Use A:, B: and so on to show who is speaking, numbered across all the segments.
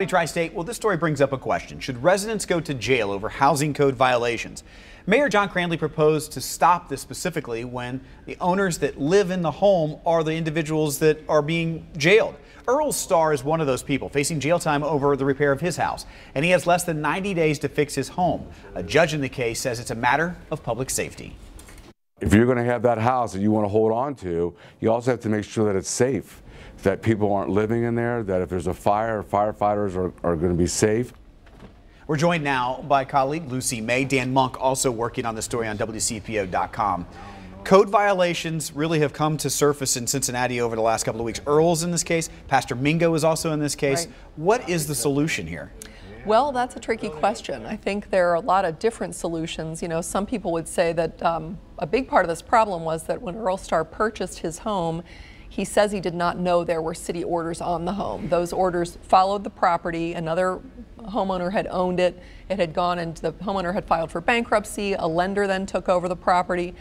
A: Tri-State, well, this story brings up a question. Should residents go to jail over housing code violations? Mayor John Cranley proposed to stop this specifically when the owners that live in the home are the individuals that are being jailed. Earl Starr is one of those people facing jail time over the repair of his house, and he has less than 90 days to fix his home. A judge in the case says it's a matter of public safety.
B: If you're going to have that house that you want to hold on to, you also have to make sure that it's safe, that people aren't living in there, that if there's a fire, firefighters are going to be safe.
A: We're joined now by colleague Lucy May. Dan Monk also working on the story on WCPO.com. Code violations really have come to surface in Cincinnati over the last couple of weeks. Earl's in this case. Pastor Mingo is also in this case. Right. What is the solution here?
C: Well, that's a tricky question. I think there are a lot of different solutions. You know, some people would say that a big part of this problem was that when Earl Starr purchased his home, he says he did not know there were city orders on the home. Those orders followed the property. Another homeowner had owned it. It had gone and the homeowner had filed for bankruptcy. A lender then took over the property.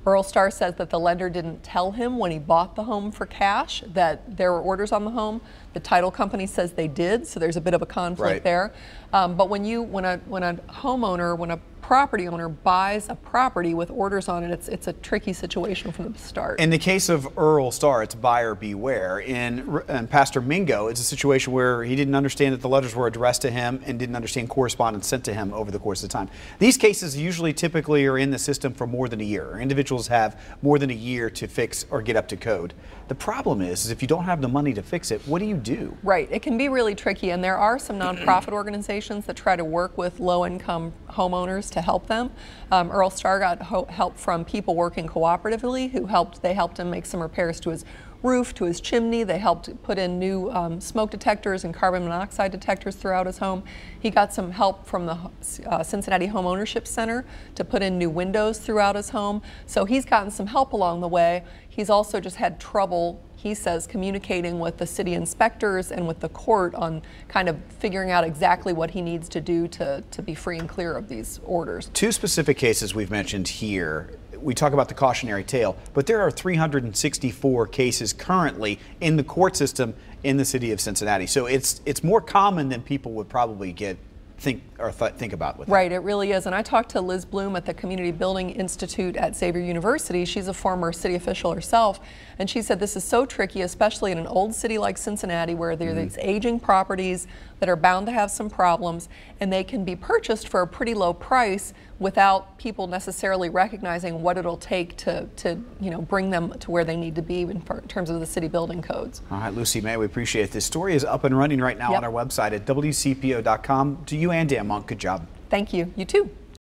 C: Earl Starr says that the lender didn't tell him when he bought the home for cash that there were orders on the home. The title company says they did, so there's a bit of a conflict there. But when a homeowner, when a property owner buys a property with orders on it, it's a tricky situation from the start.
A: In the case of Earl Starr, it's buyer beware. In Pastor Mingo, it's a situation where he didn't understand that the letters were addressed to him and didn't understand correspondence sent to him over the course of time. These cases typically are in the system for more than a year. Individuals have more than a year to fix or get up to code. The problem is if you don't have the money to fix it, what do you do?
C: Right, it can be really tricky, and there are some nonprofit organizations that try to work with low-income homeowners to help them. Earl Starr got help from people working cooperatively they helped him make some repairs to his roof, to his chimney. They helped put in new smoke detectors and carbon monoxide detectors throughout his home. He got some help from the Cincinnati Home Ownership Center to put in new windows throughout his home. So he's gotten some help along the way. He's also just had trouble, he says, communicating with the city inspectors and with the court on kind of figuring out exactly what he needs to do to be free and clear of these orders.
A: Two specific cases we've mentioned here. We talk about the cautionary tale, but there are 364 cases currently in the court system in the city of Cincinnati. So it's more common than people would probably think about with
C: Right, it really is. And I talked to Liz Bloom at the Community Building Institute at Xavier University. She's a former city official herself, and she said this is so tricky, especially in an old city like Cincinnati where there are these aging properties that are bound to have some problems, and they can be purchased for a pretty low price without people necessarily recognizing what it'll take to bring them to where they need to be in terms of the city building codes.
A: All right, Lucy May, we appreciate it. This story is up and running right now on our website at WCPO.com. To you and Dan Monk, good job.
C: Thank you. You too.